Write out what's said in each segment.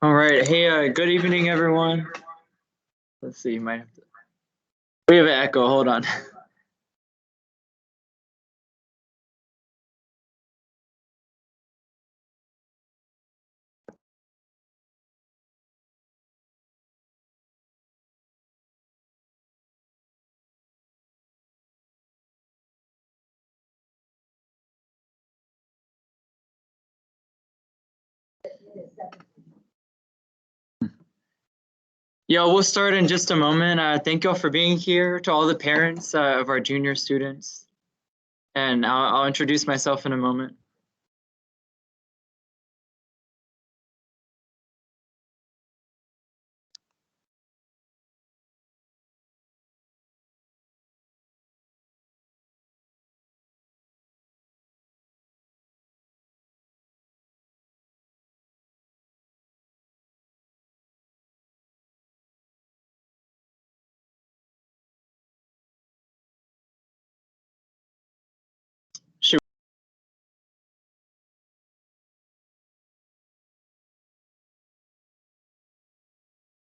All right. Hey, good evening, everyone. Let's see. We have an echo. Hold on. We'll start in just a moment. Thank you all for being here, to all the parents of our junior students. And I'll introduce myself in a moment.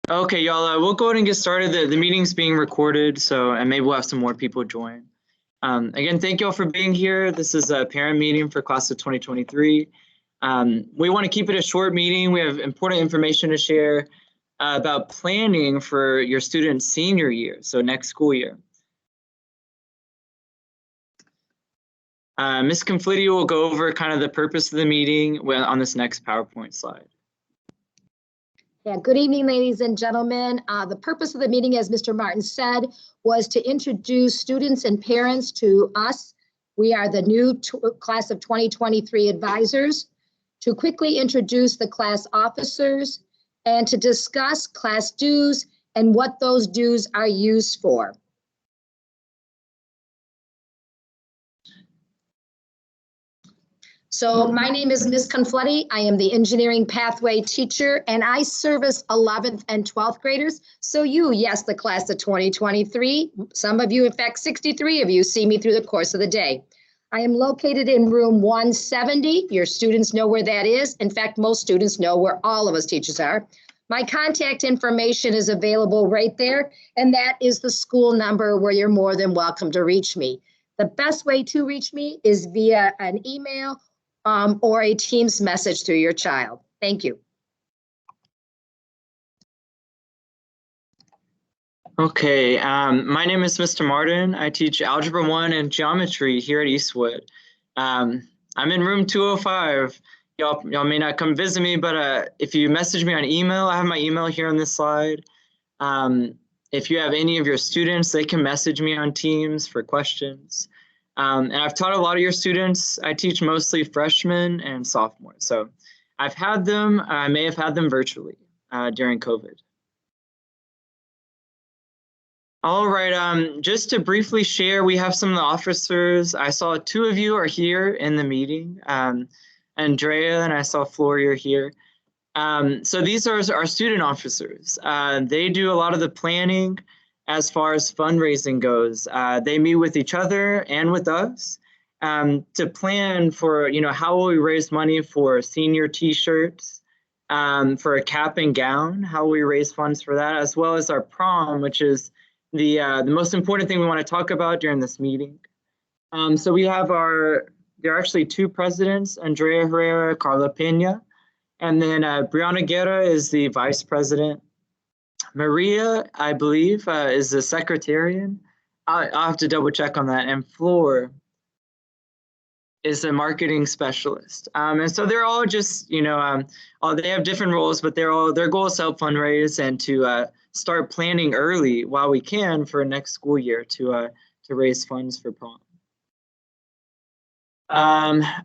Okay, y'all, we'll go ahead and get started. The meeting's being recorded, and maybe we'll have some more people join. Again, thank you all for being here. This is a parent meeting for class of 2023. We want to keep it a short meeting. We have important information to share about planning for your student's senior year, so next school year. Ms. Conflitti will go over kind of the purpose of the meeting on this next PowerPoint slide. Yeah, good evening, ladies and gentlemen. The purpose of the meeting, as Mr. Martin said, was to introduce students and parents to us. We are the new class of 2023 advisors, to quickly introduce the class officers, and to discuss class dues and what those dues are used for. So my name is Ms. Confletti. I am the engineering pathway teacher, and I service 11th and 12th graders. So yes, the class of 2023, some of you, in fact, 63 of you see me through the course of the day. I am located in room 170. Your students know where that is. In fact, most students know where all of us teachers are. My contact information is available right there, and that is the school number where you're more than welcome to reach me. The best way to reach me is via an email or a Teams message through your child. Thank you. Okay, my name is Mr. Martin. I teach Algebra 1 and Geometry here at Eastwood. I'm in room 205. Y'all may not come visit me, but if you message me on email, I have my email here on this slide. If you have any of your students, they can message me on Teams for questions. And I've taught a lot of your students. I teach mostly freshmen and sophomores. So I've had them, I may have had them virtually during COVID. All right, just to briefly share, we have some of the officers. I saw 2 of you are here in the meeting, Andrea, and I saw Floria here. So these are our student officers. They do a lot of the planning as far as fundraising goes. They meet with each other and with us to plan for, how will we raise money for senior t-shirts, for a cap and gown, how will we raise funds for that, as well as our prom, which is the most important thing we want to talk about during this meeting. So we have there are actually 2 presidents, Andrea Herrera, Carla Pena, and then Brianna Guerra is the vice president. Maria, I believe, is the secretarian. I'll have to double check on that. And Floor is the marketing specialist. And so they're all just, they have different roles, but their goal is to help fundraise and to start planning early while we can for next school year to raise funds for prom.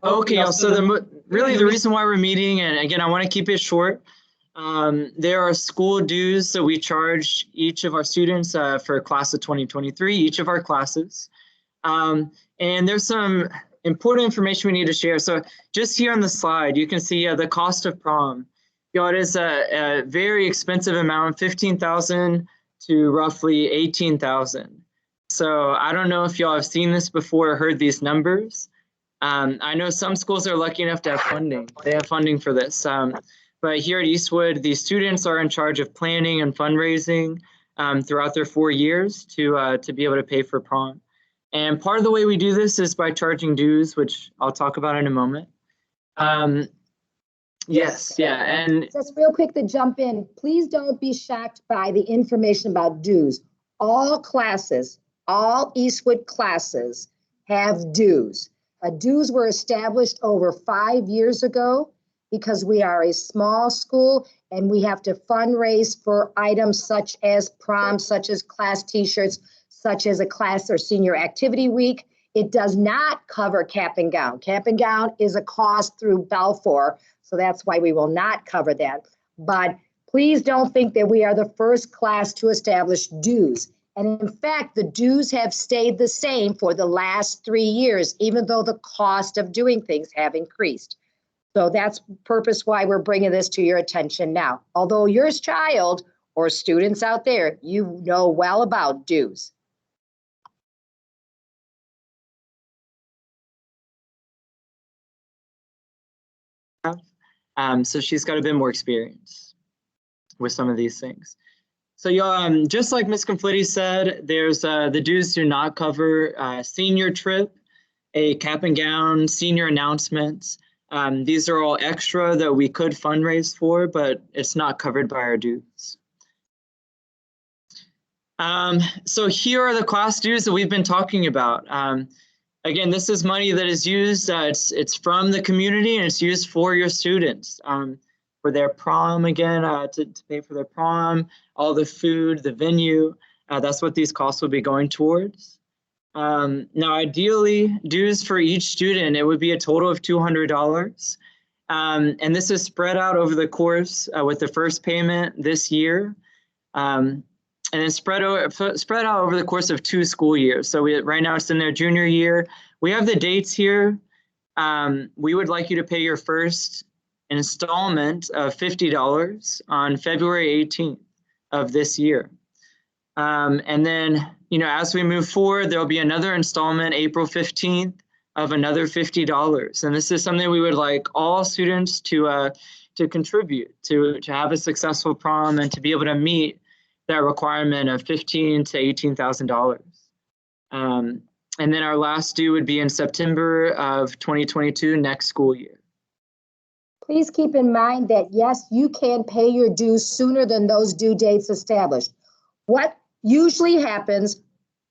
Okay, so the reason why we're meeting, and again, I want to keep it short. There are school dues that we charge each of our students for class of 2023, each of our classes. And there's some important information we need to share. So just here on the slide, you can see the cost of prom. It is a very expensive amount, $15,000 to roughly $18,000. So I don't know if y'all have seen this before or heard these numbers. I know some schools are lucky enough to have funding. They have funding for this. But here at Eastwood, the students are in charge of planning and fundraising throughout their 4 years to be able to pay for prom. And part of the way we do this is by charging dues, which I'll talk about in a moment. Yes, yeah, and just real quick to jump in, please don't be shocked by the information about dues. All classes, all Eastwood classes have dues. Dues were established over 5 years ago because we are a small school and we have to fundraise for items such as prom, such as class t-shirts, such as a class or senior activity week. It does not cover cap and gown. Cap and gown is a cost through Balfour, so that's why we will not cover that. But please don't think that we are the first class to establish dues. And in fact, the dues have stayed the same for the last 3 years, even though the cost of doing things have increased. So that's purpose why we're bringing this to your attention now. Although your child or students out there, you know well about dues. So she's got a bit more experience with some of these things. So y'all, just like Ms. Conflitti said, there's the dues do not cover senior trip, a cap and gown, senior announcements. These are all extra that we could fundraise for, but it's not covered by our dues. So here are the class dues that we've been talking about. Again, this is money that is used, it's from the community and it's used for your students. For their prom, again, to pay for their prom, all the food, the venue, that's what these costs will be going towards. Now, ideally, dues for each student, it would be a total of $200. And this is spread out over the course with the first payment this year. And then spread out over the course of 2 school years. So right now it's in their junior year. We have the dates here. We would like you to pay your first installment of $50 on February 18th of this year. And then, as we move forward, there'll be another installment April 15th of another $50. And this is something we would like all students to contribute to have a successful prom and to be able to meet that requirement of $15,000 to $18,000. And then our last due would be in September of 2022, next school year. Please keep in mind that, yes, you can pay your dues sooner than those due dates established. What usually happens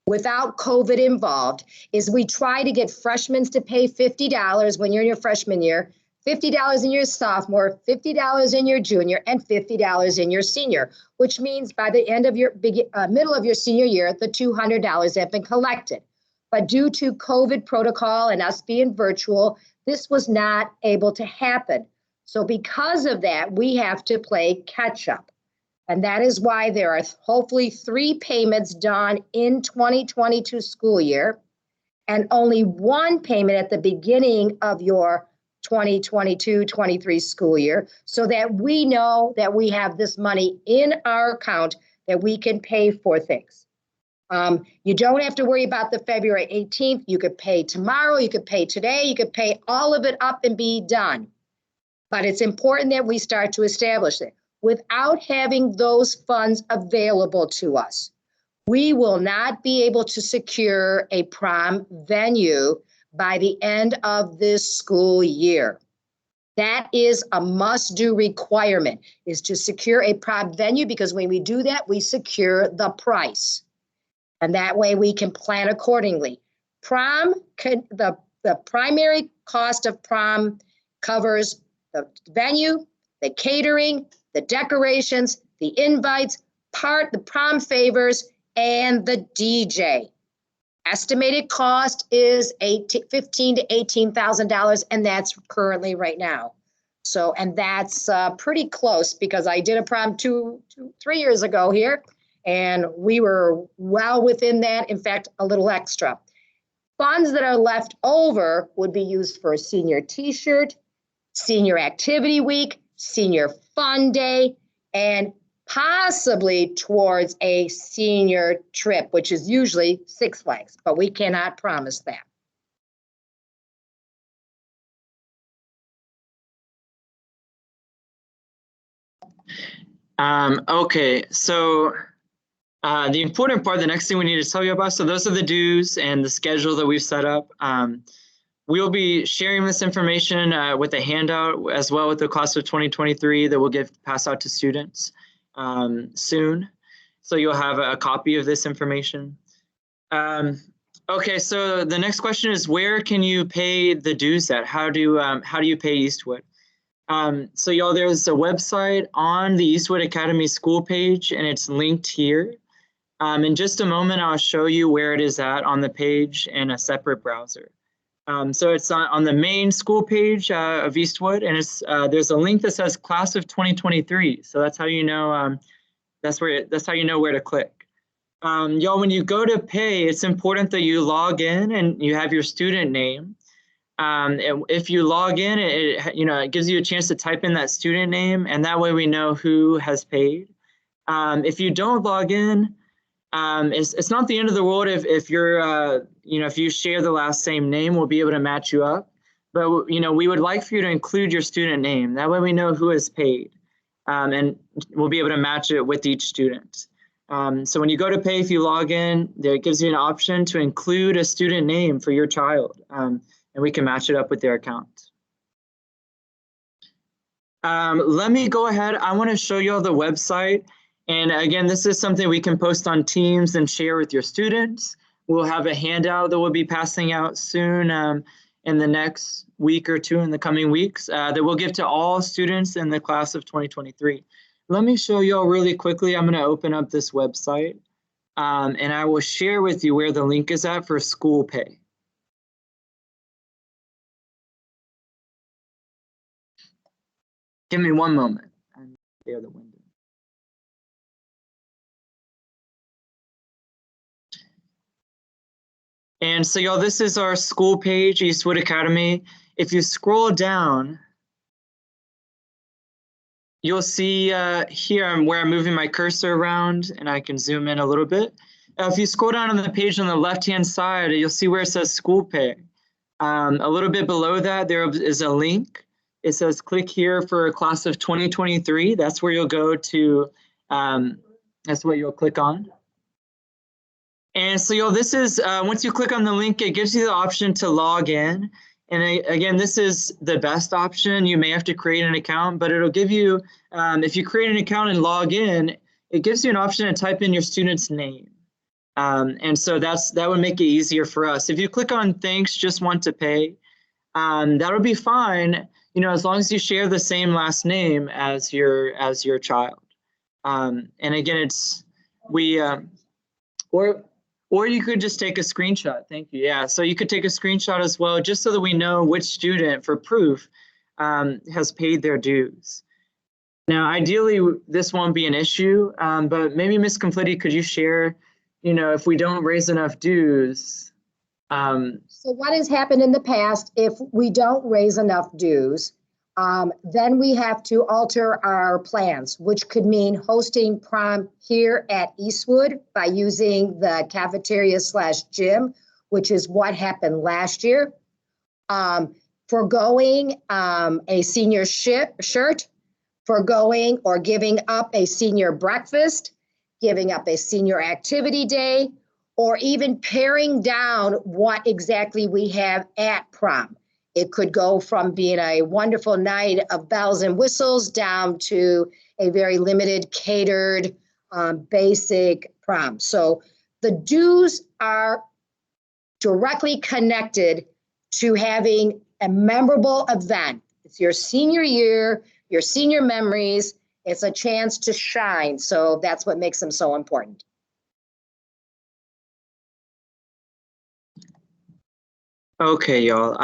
without COVID involved is we try to get freshmen to pay $50 when you're in your freshman year, $50 in your sophomore, $50 in your junior, and $50 in your senior, which means by the end of your middle of your senior year, the $200 have been collected. But due to COVID protocol and us being virtual, this was not able to happen. So because of that, we have to play catch up. And that is why there are hopefully 3 payments done in 2022 school year and only 1 payment at the beginning of your 2022-23 school year, so that we know that we have this money in our account that we can pay for things. You don't have to worry about the February 18th. You could pay tomorrow, you could pay today, you could pay all of it up and be done. But it's important that we start to establish it. Without having those funds available to us, we will not be able to secure a prom venue by the end of this school year. That is a must-do requirement, is to secure a prom venue, because when we do that, we secure the price. And that way we can plan accordingly. The primary cost of prom covers the venue, the catering, the decorations, the invites, the prom favors, and the DJ. Estimated cost is $15,000 to $18,000, and that's currently right now. So, and that's pretty close, because I did a prom 3 years ago here, and we were well within that. In fact, a little extra. Funds that are left over would be used for a senior t-shirt, senior activity week, senior fun day, and possibly towards a senior trip, which is usually Six Flags, but we cannot promise that. Okay, so the important part, the next thing we need to tell you about, so those are the dues and the schedule that we've set up. We'll be sharing this information with a handout as well with the class of 2023 that we'll pass out to students soon. So you'll have a copy of this information. Okay, so the next question is, where can you pay the dues at? How do you pay Eastwood? So y'all, there's a website on the Eastwood Academy school page, and it's linked here. In just a moment, I'll show you where it is at on the page in a separate browser. So it's on the main school page of Eastwood, and it's there's a link that says Class of 2023. So that's how you know that's how you know where to click. Y'all, when you go to pay, it's important that you log in and you have your student name. And if you log in, it gives you a chance to type in that student name, and that way we know who has paid. If you don't log in, it's not the end of the world if you're if you share the last same name, we'll be able to match you up. But we would like for you to include your student name. That way we know who has paid, and we'll be able to match it with each student. So when you go to pay, if you log in, it gives you an option to include a student name for your child, and we can match it up with their account. Let me go ahead. I want to show you all the website. And again, this is something we can post on Teams and share with your students. We'll have a handout that we'll be passing out soon in the next week or two, in the coming weeks, that we'll give to all students in the class of 2023. Let me show you all really quickly. I'm going to open up this website, and I will share with you where the link is at for school pay. Give me one moment. I'm near the window. And so y'all, this is our school page, Eastwood Academy. If you scroll down, you'll see here where I'm moving my cursor around, and I can zoom in a little bit. If you scroll down on the page on the left-hand side, you'll see where it says school pay. A little bit below that, there is a link. It says click here for class of 2023. That's where you'll go to, that's what you'll click on. And so y'all, this is, once you click on the link, it gives you the option to log in. And again, this is the best option. You may have to create an account, but it'll give you, if you create an account and log in, it gives you an option to type in your student's name. And so that would make it easier for us. If you click on thanks, just want to pay, that'll be fine, as long as you share the same last name as your child. And again, or you could just take a screenshot. Thank you. Yeah, so you could take a screenshot as well, just so that we know which student, for proof, has paid their dues. Now, ideally, this won't be an issue, but maybe Ms. Conflitti, could you share, if we don't raise enough dues? So what has happened in the past, if we don't raise enough dues, then we have to alter our plans, which could mean hosting prom here at Eastwood by using the cafeteria/gym, which is what happened last year. Forgoing a senior shirt, forgoing or giving up a senior breakfast, giving up a senior activity day, or even paring down what exactly we have at prom. It could go from being a wonderful night of bells and whistles down to a very limited, catered, basic prom. So the dues are directly connected to having a memorable event. It's your senior year, your senior memories. It's a chance to shine. So that's what makes them so important. Okay, y'all.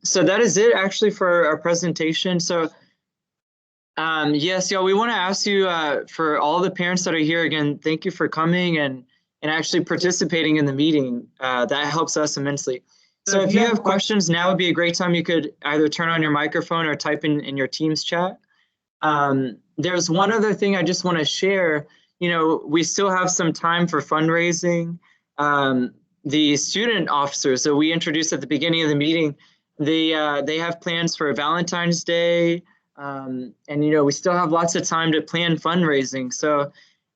So that is it actually for our presentation. So yes, y'all, we want to ask you for all the parents that are here, again, thank you for coming and actually participating in the meeting. That helps us immensely. So if you have questions, now would be a great time. You could either turn on your microphone or type in your Teams chat. There's one other thing I just want to share. We still have some time for fundraising. The student officers that we introduced at the beginning of the meeting, they have plans for Valentine's Day, And, you know, we still have lots of time to plan fundraising. So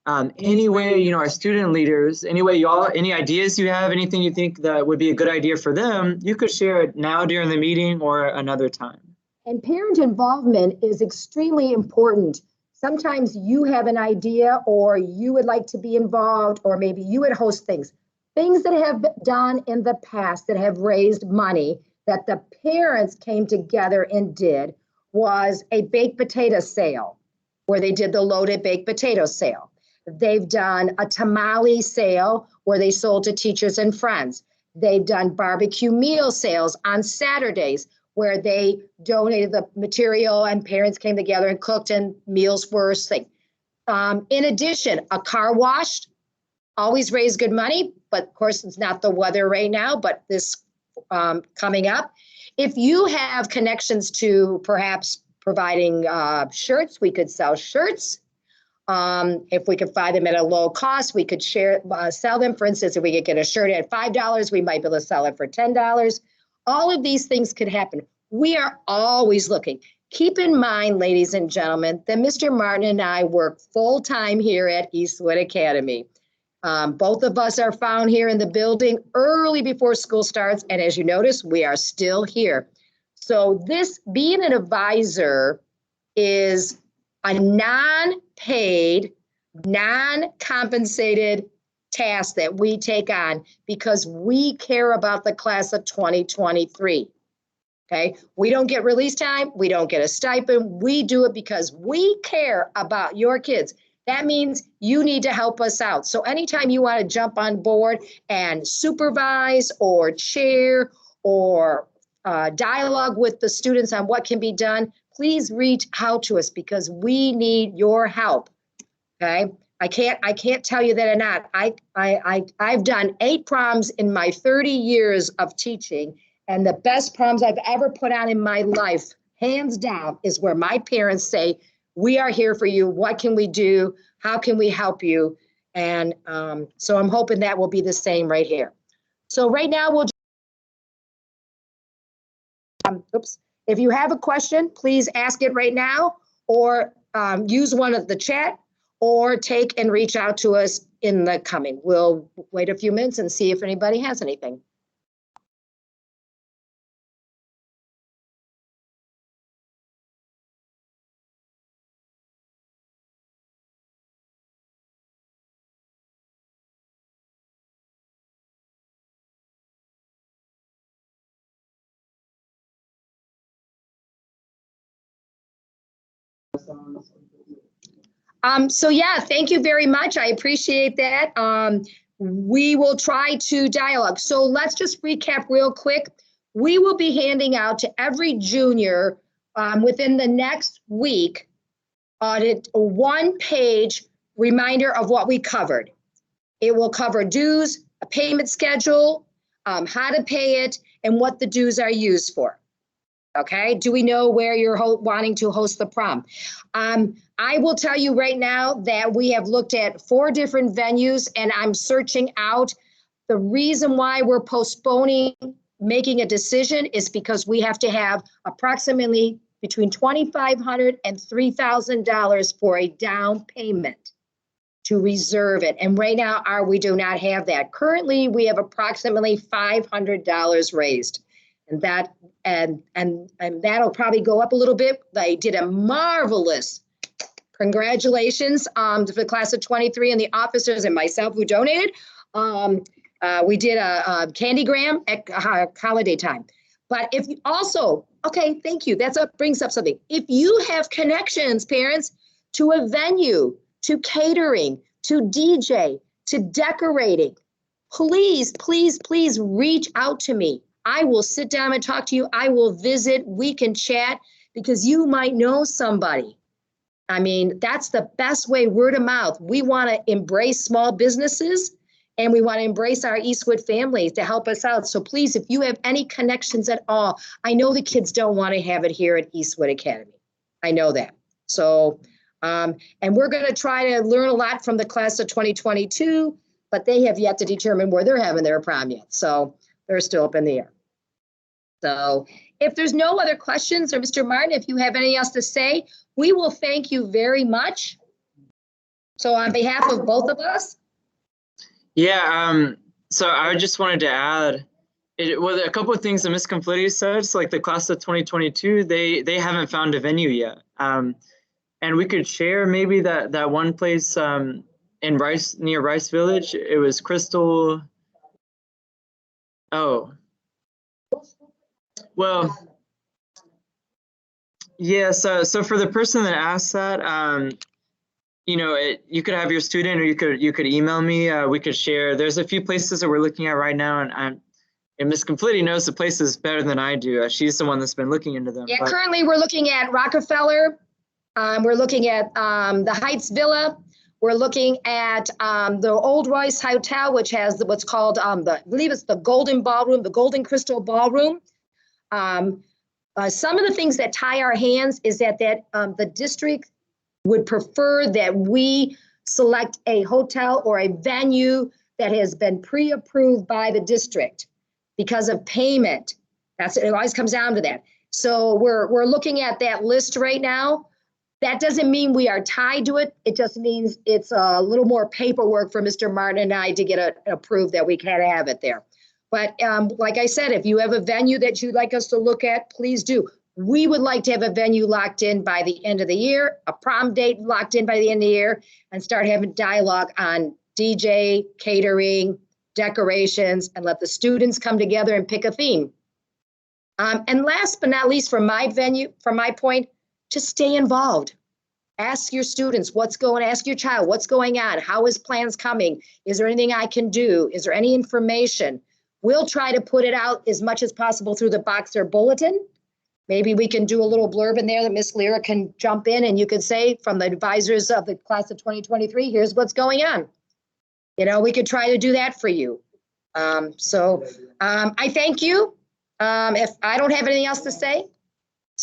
anyway, you know, our student leaders, anyway, y'all, any ideas you have, anything you think that would be a good idea for them, you could share it now during the meeting or another time. And parent involvement is extremely important. Sometimes you have an idea or you would like to be involved, or maybe you would host things that have been done in the past that have raised money that the parents came together and did was a baked potato sale where they did the loaded baked potato sale. They've done a tamale sale where they sold to teachers and friends. They've done barbecue meal sales on Saturdays where they donated the material and parents came together and cooked and meals were thing. In addition, a car wash always raised good money, but of course it's not the weather right now, but this coming up. If you have connections to perhaps providing shirts, we could sell shirts. If we could find them at a low cost, we could sell them. For instance, if we could get a shirt at $5, we might be able to sell it for $10. All of these things could happen. We are always looking. Keep in mind, ladies and gentlemen, that Mr. Martin and I work full-time here at Eastwood Academy. Both of us are found here in the building early before school starts. And as you notice, we are still here. So this being an advisor is a non-paid, non-compensated task that we take on because we care about the class of 2023. Okay, we don't get release time. We don't get a stipend. We do it because we care about your kids. That means you need to help us out. So anytime you want to jump on board and supervise or chair or dialogue with the students on what can be done, please reach out to us because we need your help. Okay, I can't tell you that or not. I've done 8 proms in my 30 years of teaching, and the best proms I've ever put on in my life, hands down, is where my parents say, we are here for you. What can we do? How can we help you? And so I'm hoping that will be the same right here. So right now we'll if you have a question, please ask it right now, or use one of the chat, or take and reach out to us in the coming. We'll wait a few minutes and see if anybody has anything. So yeah, thank you very much. I appreciate that. We will try to dialogue. So let's just recap real quick. We will be handing out to every junior within the next week a one-page reminder of what we covered. It will cover dues, a payment schedule, how to pay it, and what the dues are used for. Okay, do we know where you're wanting to host the prom? I will tell you right now that we have looked at 4 different venues and I'm searching out. The reason why we're postponing making a decision is because we have to have approximately between $2,500 and $3,000 for a down payment to reserve it. And right now, we do not have that. Currently, we have approximately $500 raised. And that'll probably go up a little bit. They did a marvelous, congratulations to the class of 23 and the officers and myself who donated. We did a candygram at holiday time. But if you also, okay, thank you. Brings up something. If you have connections, parents, to a venue, to catering, to DJ, to decorating, please, please, please reach out to me. I will sit down and talk to you. I will visit. We can chat because you might know somebody. I mean, that's the best way, word of mouth. We want to embrace small businesses and we want to embrace our Eastwood families to help us out. So please, if you have any connections at all, I know the kids don't want to have it here at Eastwood Academy. I know that. So, and we're going to try to learn a lot from the class of 2022, but they have yet to determine where they're having their prom yet. So they're still up in the air. So if there's no other questions, or Mr. Martin, if you have anything else to say, we will thank you very much. So on behalf of both of us. Yeah, so I just wanted to add, well, a couple of things that Ms. Conflitti said. So like the class of 2022, they haven't found a venue yet. And we could share maybe that one place in Rice, near Rice Village. It was Crystal. Oh, well, yeah. So for the person that asked that, you know, you could have your student, or you could email me. We could share. There's a few places that we're looking at right now, and Ms. Conflitti knows the places better than I do. She's the one that's been looking into them. Yeah, currently we're looking at Rockefeller. We're looking at the Heights Villa. We're looking at the Old Royce Hotel, which has what's called, I believe it's the Golden Ballroom, the Golden Crystal Ballroom. Some of the things that tie our hands is that the district would prefer that we select a hotel or a venue that has been pre-approved by the district because of payment. It always comes down to that. So we're looking at that list right now. That doesn't mean we are tied to it. It just means it's a little more paperwork for Mr. Martin and I to get it approved that we can have it there. But like I said, if you have a venue that you'd like us to look at, please do. We would like to have a venue locked in by the end of the year, a prom date locked in by the end of the year, and start having dialogue on DJ, catering, decorations, and let the students come together and pick a theme. And last but not least, from my point, just stay involved. Ask your students ask your child what's going on, how is plans coming, is there anything I can do, is there any information? We'll try to put it out as much as possible through the Boxer Bulletin. Maybe we can do a little blurb in there that Miss Lyra can jump in, and you could say, from the advisors of the class of 2023, here's what's going on. You know, we could try to do that for you. I thank you. If I don't have anything else to say,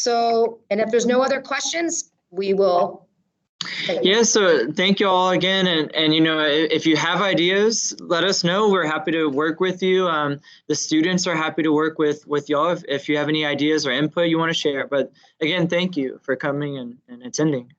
and if there's no other questions, we will. Yeah, so thank you all again. And you know, if you have ideas, let us know. We're happy to work with you. The students are happy to work with y'all if you have any ideas or input you want to share. But again, thank you for coming and attending.